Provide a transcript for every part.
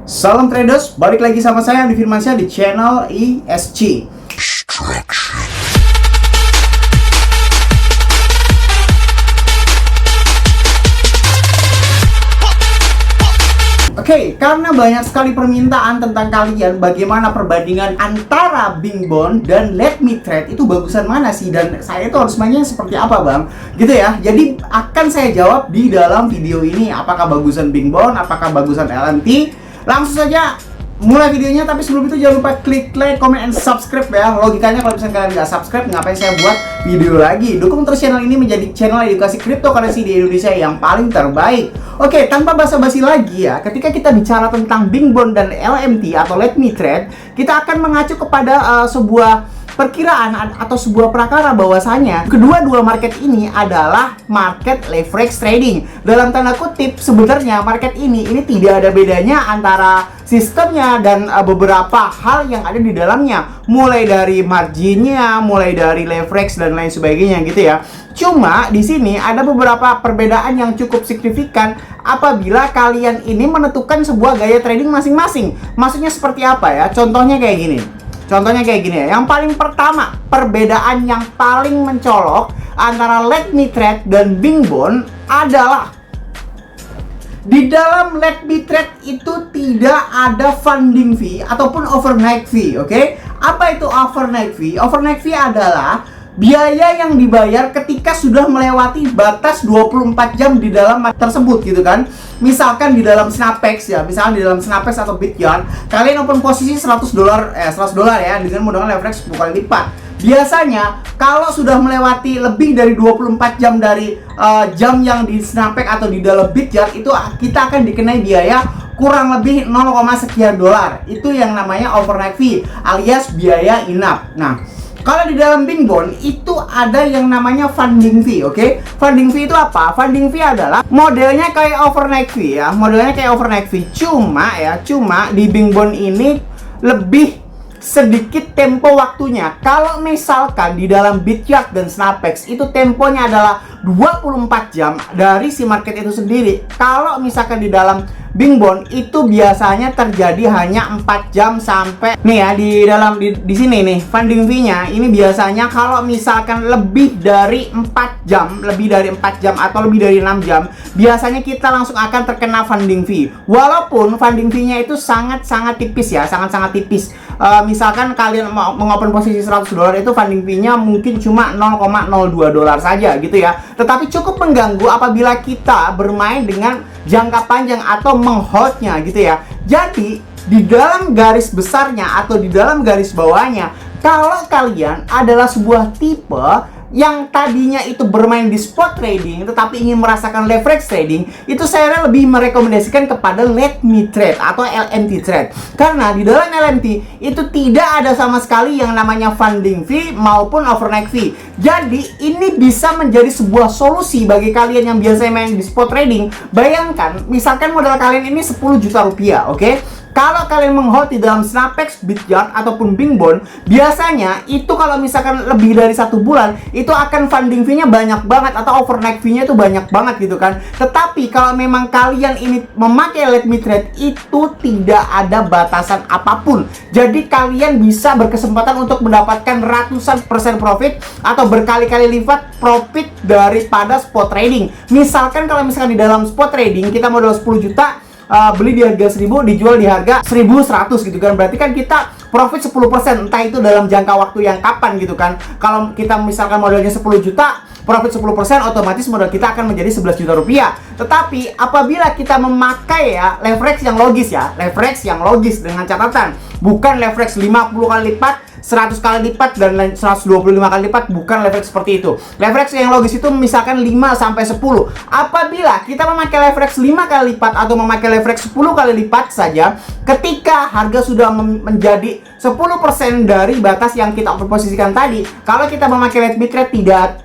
Salam traders, balik lagi sama saya Andi Firmansyah di channel ESG. Oke, karena banyak sekali permintaan tentang kalian bagaimana perbandingan antara Bing Bond dan Let Me Trade itu bagusan mana sih, dan saya itu harus mainnya seperti apa bang, gitu ya. Jadi akan saya jawab di dalam video ini, apakah bagusan Bing Bond, apakah bagusan LMT. Langsung saja mulai videonya, tapi sebelum itu jangan lupa klik like, comment, and subscribe ya. Logikanya kalau misalnya kalian nggak subscribe, ngapain saya buat video lagi? Dukung terus channel ini menjadi channel edukasi cryptocurrency di Indonesia yang paling terbaik. Oke, tanpa basa-basi lagi ya, ketika kita bicara tentang Bing Bond dan LMT atau Let Me Trade, kita akan mengacu kepada sebuah perkiraan atau sebuah prakara bahwasanya kedua-dua market ini adalah market leverage trading. Dalam tanda kutip, sebenarnya market ini tidak ada bedanya antara sistemnya dan beberapa hal yang ada di dalamnya, mulai dari marginnya, mulai dari leverage dan lain sebagainya gitu ya. Cuma di sini ada beberapa perbedaan yang cukup signifikan apabila kalian ini menentukan sebuah gaya trading masing-masing. Maksudnya seperti apa ya? Contohnya kayak gini ya. Yang paling pertama, perbedaan yang paling mencolok antara Let Me Trade dan Bing Bond adalah di dalam Let Me Trade itu tidak ada funding fee ataupun overnight fee, oke? Apa itu overnight fee? Overnight fee adalah biaya yang dibayar ketika sudah melewati batas 24 jam di dalam tersebut gitu kan. Misalkan di dalam Snapex ya, misalkan di dalam Snapex atau Bityard, kalian open posisi $100 ya dengan menggunakan leverage 10 kali lipat. Biasanya kalau sudah melewati lebih dari 24 jam dari jam yang di Snapex atau di dalam Bityard, itu kita akan dikenai biaya kurang lebih 0, sekian dolar. Itu yang namanya overnight fee alias biaya inap. Nah, kalau di dalam Bing Bond itu ada yang namanya funding fee, oke? Funding fee itu apa? Funding fee adalah modelnya kayak overnight fee ya, Cuma di Bing Bond ini lebih sedikit tempo waktunya. Kalau misalkan di dalam Bityard dan Snapex itu temponya adalah 24 jam dari si market itu sendiri. Kalau misalkan di dalam Bing Bond itu biasanya terjadi hanya 4 jam sampai nih ya, di sini nih funding fee-nya ini biasanya kalau misalkan lebih dari 4 jam atau lebih dari 6 jam, biasanya kita langsung akan terkena funding fee. Walaupun funding fee-nya itu sangat-sangat tipis ya, sangat-sangat tipis. Misalkan kalian mau mengopen posisi $100 itu funding fee-nya mungkin cuma $0,02 saja gitu ya. Tetapi cukup mengganggu apabila kita bermain dengan jangka panjang atau mengholdnya gitu ya. Jadi di dalam garis besarnya atau di dalam garis bawahnya, kalau kalian adalah sebuah tipe yang tadinya itu bermain di spot trading tetapi ingin merasakan leverage trading, itu saya lebih merekomendasikan kepada Let Me Trade atau LMT Trade. Karena di dalam LMT itu tidak ada sama sekali yang namanya funding fee maupun overnight fee. Jadi ini bisa menjadi sebuah solusi bagi kalian yang biasa main di spot trading. Bayangkan misalkan modal kalian ini 10 juta rupiah, oke? Kalau kalian menghold di dalam Snapex, Bityard ataupun Bing Bond, biasanya itu kalau misalkan lebih dari 1 bulan, itu akan funding fee-nya banyak banget atau overnight fee-nya itu banyak banget gitu kan. Tetapi kalau memang kalian ini memakai Let Me Trade, itu tidak ada batasan apapun. Jadi kalian bisa berkesempatan untuk mendapatkan ratusan persen profit atau berkali-kali lipat profit daripada spot trading. Misalkan kalau misalkan di dalam spot trading kita modal 10 juta, beli di harga 1000, dijual di harga 1100 gitu kan. Berarti kan kita profit 10%, entah itu dalam jangka waktu yang kapan gitu kan. Kalau kita misalkan modalnya 10 juta, profit 10%, otomatis modal kita akan menjadi 11 juta rupiah. Tetapi apabila kita memakai ya leverage yang logis dengan catatan bukan leverage 50 kali lipat, 100 kali lipat dan 125 kali lipat, bukan leverage seperti itu. Leverage yang logis itu misalkan 5 sampai 10. Apabila kita memakai leverage 5 kali lipat atau memakai leverage 10 kali lipat saja, ketika harga sudah menjadi 10% dari batas yang kita posisikan tadi, kalau kita memakai Let Me Trade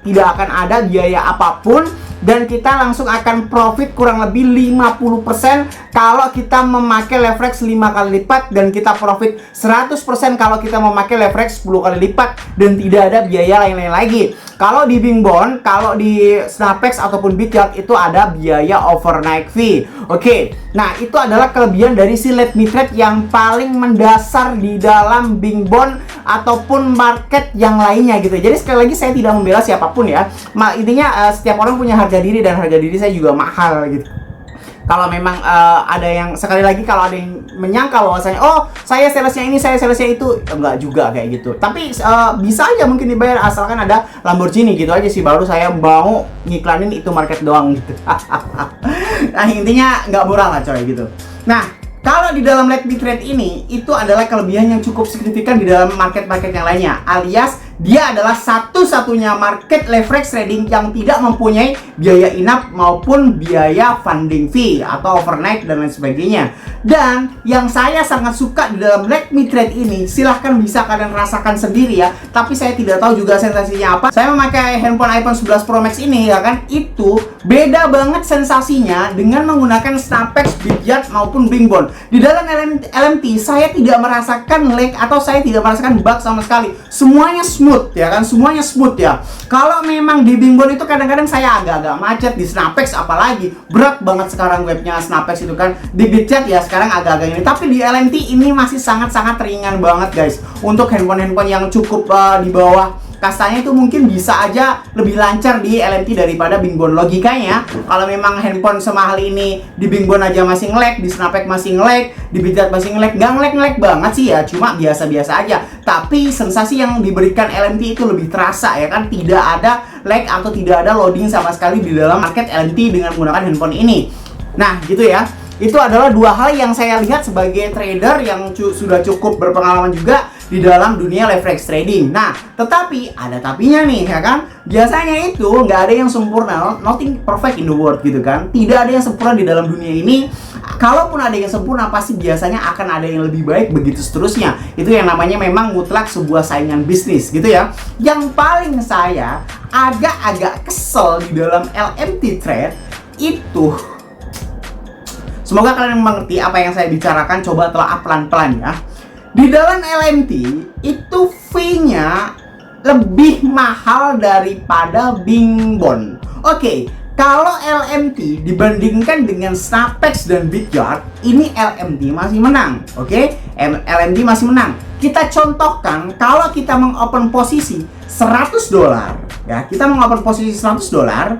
tidak akan ada biaya apapun dan kita langsung akan profit kurang lebih 50% kalau kita memakai leverage 5 kali lipat, dan kita profit 100% kalau kita memakai leverage 10 kali lipat dan tidak ada biaya lain-lain lagi. Kalau di Bingbond, kalau di Snapex ataupun Bityard itu ada biaya overnight fee. Oke, nah itu adalah kelebihan dari si Let Me Trade yang paling mendasar di dalam Bingbond ataupun market yang lainnya gitu. Jadi sekali lagi saya tidak membela siapapun ya. Intinya setiap orang punya harga diri, dan harga diri saya juga mahal gitu. Kalau memang ada yang, sekali lagi, kalau ada yang menyangka bahwasanya oh saya salesnya ini, saya salesnya itu, enggak juga kayak gitu. Tapi bisa aja mungkin dibayar asalkan ada Lamborghini gitu aja sih, baru saya mau ngiklanin itu market doang gitu. Nah intinya nggak murah lah coy gitu. Nah kalau di dalam Let Me Trade ini, itu adalah kelebihan yang cukup signifikan di dalam market-market yang lainnya, alias dia adalah satu-satunya market leverage trading yang tidak mempunyai biaya in-app maupun biaya funding fee atau overnight dan lain sebagainya. Dan yang saya sangat suka di dalam Let Me Trade ini, silahkan bisa kalian rasakan sendiri ya, tapi saya tidak tahu juga sensasinya apa. Saya memakai handphone iPhone 11 Pro Max ini ya kan, itu beda banget sensasinya dengan menggunakan Snapex, Bityard maupun Bingbond. Di dalam LMT saya tidak merasakan lag atau saya tidak merasakan bug sama sekali. Semuanya smooth ya kan, semuanya smooth ya. Kalau memang di Bingbond itu kadang-kadang saya agak-agak macet, di Snapex apalagi berat banget sekarang webnya Snapex itu kan. Di Bityard ya sekarang agak-agak ini, tapi di LMT ini masih sangat-sangat ringan banget guys. Untuk handphone-handphone yang cukup di bawah kastanya itu mungkin bisa aja lebih lancar di LMT daripada Bingbond. Logikanya kalau memang handphone semahal ini di Bingbond aja masih nge-lag, di Snapex masih nge-lag, di Bityard masih nge-lag, nggak nge-lag banget sih ya, cuma biasa-biasa aja. Tapi sensasi yang diberikan LMT itu lebih terasa ya kan, tidak ada lag atau tidak ada loading sama sekali di dalam market LMT dengan menggunakan handphone ini. Nah gitu ya. Itu adalah dua hal yang saya lihat sebagai trader yang sudah cukup berpengalaman juga di dalam dunia leverage trading. Nah, tetapi ada tapinya nih ya kan. Biasanya itu nggak ada yang sempurna, nothing perfect in the world gitu kan. Tidak ada yang sempurna di dalam dunia ini. Kalaupun ada yang sempurna, pasti biasanya akan ada yang lebih baik, begitu seterusnya. Itu yang namanya memang mutlak sebuah saingan bisnis gitu ya. Yang paling saya agak-agak kesel di dalam LMT trade itu, semoga kalian mengerti apa yang saya bicarakan, coba telah pelan-pelan ya. Di dalam LMT itu fee-nya lebih mahal daripada Bingbond. Oke, kalau LMT dibandingkan dengan Snapex dan Bityard, ini LMT masih menang. Oke, LMT masih menang. Kita contohkan kalau kita mengopen posisi $100 ya, kita mengopen posisi $100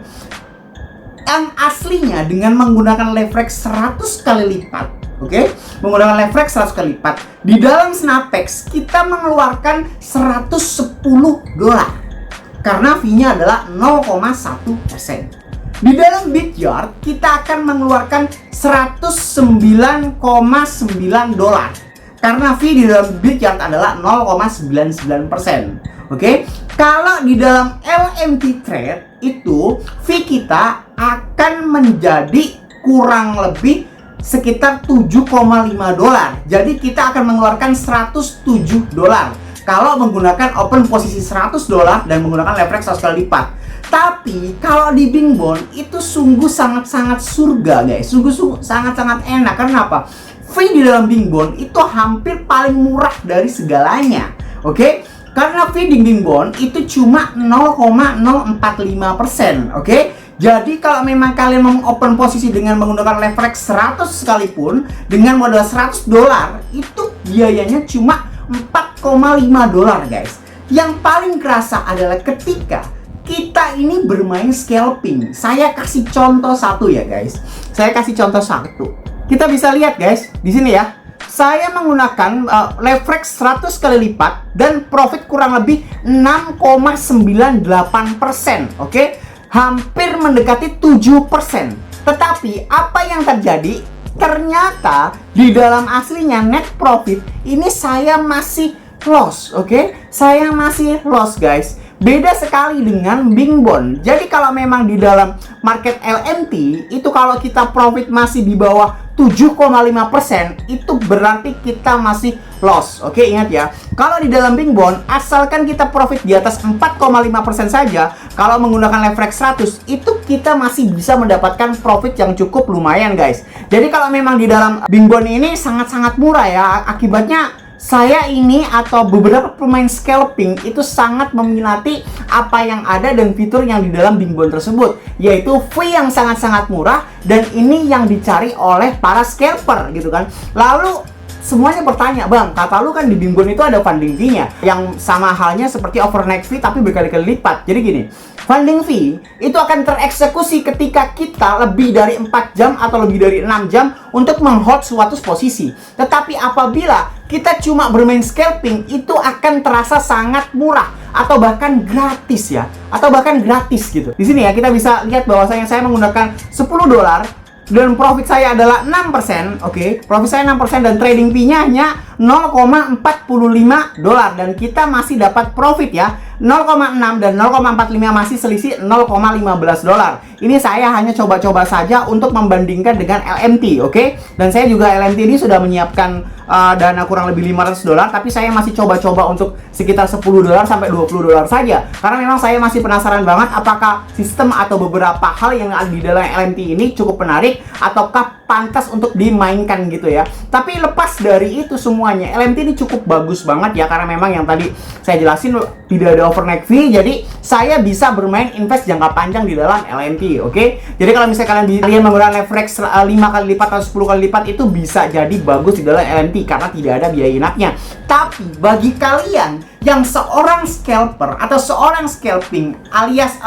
yang aslinya dengan menggunakan leverage 100 kali lipat, oke? Menggunakan leverage 100 kali lipat. Di dalam Snapex kita mengeluarkan $110 karena fee-nya adalah 0,1%. Di dalam Bityard kita akan mengeluarkan $109,9 karena fee di dalam Bityard adalah 0,99%. Oke, kalau di dalam LMT trade itu fee kita akan menjadi kurang lebih sekitar $7,5. Jadi kita akan mengeluarkan $107 kalau menggunakan open posisi $100 dan menggunakan leverage 100 kali lipat. Tapi kalau di Bingbond itu sungguh sangat-sangat surga guys, sungguh sangat-sangat enak. Kenapa? Fee di dalam Bingbond itu hampir paling murah dari segalanya. Oke? Karena fee di Bingbond itu cuma 0,045%, oke? Jadi kalau memang kalian mau open posisi dengan menggunakan leverage 100 sekalipun dengan modal $100, itu biayanya cuma $4,5 guys. Yang paling kerasa adalah ketika kita ini bermain scalping. Saya kasih contoh satu ya guys. Saya kasih contoh satu. Kita bisa lihat guys di sini ya. Saya menggunakan leverage 100 kali lipat dan profit kurang lebih 6,98%, oke? Hampir mendekati 7%. Tetapi apa yang terjadi? Ternyata di dalam aslinya net profit ini saya masih loss, oke? Saya masih loss guys. Beda sekali dengan Bingbond. Jadi kalau memang di dalam market LMT itu kalau kita profit masih di bawah 7,5%, itu berarti kita masih loss. Oke, ingat ya. Kalau di dalam Bing Bond, asalkan kita profit di atas 4,5% saja, kalau menggunakan leverage 100, itu kita masih bisa mendapatkan profit yang cukup lumayan, guys. Jadi kalau memang di dalam Bing Bond ini sangat-sangat murah ya, akibatnya saya ini atau beberapa pemain scalping itu sangat meminati apa yang ada dan fitur yang di dalam Bing Bond tersebut, yaitu fee yang sangat-sangat murah, dan ini yang dicari oleh para scalper gitu kan. Lalu semuanya bertanya, bang, kata lu kan di Bing Bond itu ada funding fee-nya yang sama halnya seperti overnight fee tapi berkali-kali lipat. Jadi gini, funding fee itu akan tereksekusi ketika kita lebih dari 4 jam atau lebih dari 6 jam untuk menghold suatu posisi. Tetapi apabila kita cuma bermain scalping, itu akan terasa sangat murah atau bahkan gratis ya, atau bahkan gratis gitu. Di sini ya kita bisa lihat bahwasanya saya menggunakan $10 dan profit saya adalah 6%. Oke, profit saya 6% dan trading fee-nya hanya $0,45 dan kita masih dapat profit ya 0,6 dan 0,45 masih selisih $0,15. Ini saya hanya coba-coba saja untuk membandingkan dengan LMT, oke? Dan saya juga LMT ini sudah menyiapkan dana kurang lebih $500, tapi saya masih coba-coba untuk sekitar $10 sampai $20 saja. Karena memang saya masih penasaran banget apakah sistem atau beberapa hal yang ada di dalam LMT ini cukup menarik ataukah pantas untuk dimainkan gitu ya. Tapi lepas dari itu semuanya, LMT ini cukup bagus banget ya, karena memang yang tadi saya jelasin tidak ada overnight fee, jadi saya bisa bermain invest jangka panjang di dalam LMT, oke? Jadi kalau misalnya kalian menggunakan leverage 5 kali lipat atau 10 kali lipat, itu bisa jadi bagus di dalam LMT karena tidak ada biaya inapnya. Tapi bagi kalian yang seorang scalper atau seorang scalping alias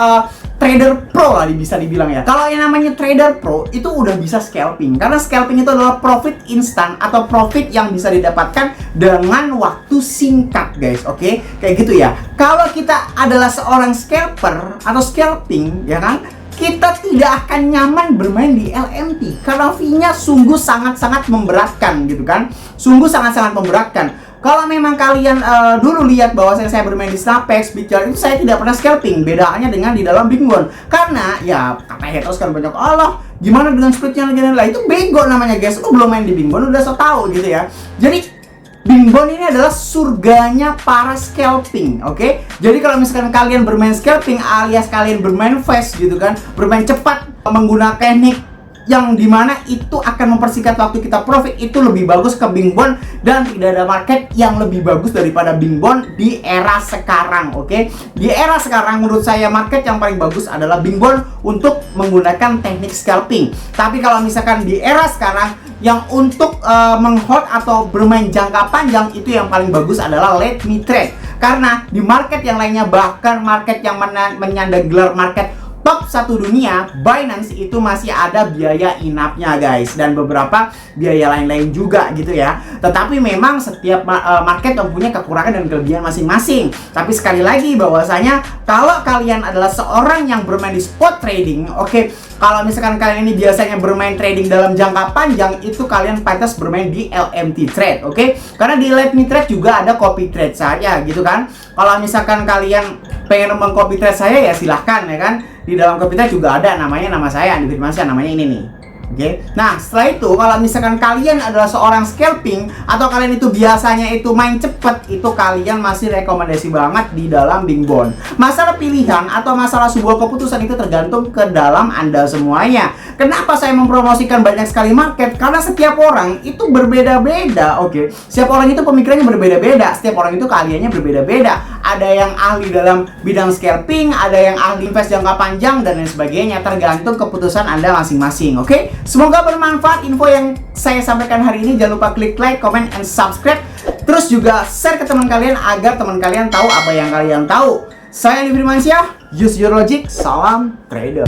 trader pro lah bisa dibilang ya. Kalau yang namanya trader pro itu udah bisa scalping, karena scalping itu adalah profit instan atau profit yang bisa didapatkan dengan waktu singkat, guys. Oke, kayak gitu ya. Kalau kita adalah seorang scalper atau scalping, ya kan, kita tidak akan nyaman bermain di LMT karena fee-nya sungguh sangat-sangat memberatkan gitu kan. Sungguh sangat-sangat memberatkan. Kalau memang kalian dulu lihat bahwa saya bermain di Snapex, Bitcoin itu saya tidak pernah scalping. Bedaannya dengan di dalam Bing Bond. Karena ya kata haters kan banyak, Allah gimana dengan splitnya lagi lah, itu bego namanya guys. Lu belum main di Bing Bond udah so tau gitu ya. Jadi Bing Bond ini adalah surganya para scalping, oke? Jadi kalau misalkan kalian bermain scalping alias kalian bermain fast gitu kan, bermain cepat menggunakan teknik yang dimana itu akan mempersingkat waktu kita profit, itu lebih bagus ke Bing Bond, dan tidak ada market yang lebih bagus daripada Bing Bond di era sekarang, oke? Di era sekarang menurut saya market yang paling bagus adalah Bing Bond untuk menggunakan teknik scalping. Tapi kalau misalkan di era sekarang yang untuk menghold atau bermain jangka panjang, itu yang paling bagus adalah Let Me Trade. Karena di market yang lainnya, bahkan market yang menyandang gelar market top 1 dunia, Binance, itu masih ada biaya inapnya guys, dan beberapa biaya lain-lain juga gitu ya. Tetapi memang setiap market mempunyai kekurangan dan kelebihan masing-masing. Tapi sekali lagi bahwasanya kalau kalian adalah seorang yang bermain di spot trading, oke, kalau misalkan kalian ini biasanya bermain trading dalam jangka panjang, itu kalian pantas bermain di LMT trade, oke? Karena di Let Me Trade juga ada copy trade saja gitu kan. Kalau misalkan kalian pengen meng-copy trade saya ya silahkan ya kan. Di dalam copy trade juga ada namanya, nama saya Andi Firmansyah, namanya ini nih. Oke. Nah, setelah itu kalau misalkan kalian adalah seorang scalping atau kalian itu biasanya itu main cepet, itu kalian masih rekomendasi banget di dalam Bing Bond. Masalah pilihan atau masalah sebuah keputusan itu tergantung ke dalam Anda semuanya. Kenapa saya mempromosikan banyak sekali market? Karena setiap orang itu berbeda-beda, oke. Setiap orang itu pemikirannya berbeda-beda, setiap orang itu keahliannya berbeda-beda. Ada yang ahli dalam bidang scalping, ada yang ahli invest jangka panjang dan lain sebagainya, tergantung keputusan Anda masing-masing, oke? Semoga bermanfaat info yang saya sampaikan hari ini. Jangan lupa klik like, comment, and subscribe. Terus juga share ke teman kalian agar teman kalian tahu apa yang kalian tahu. Saya Andi Firmansyah, use your logic, salam trader.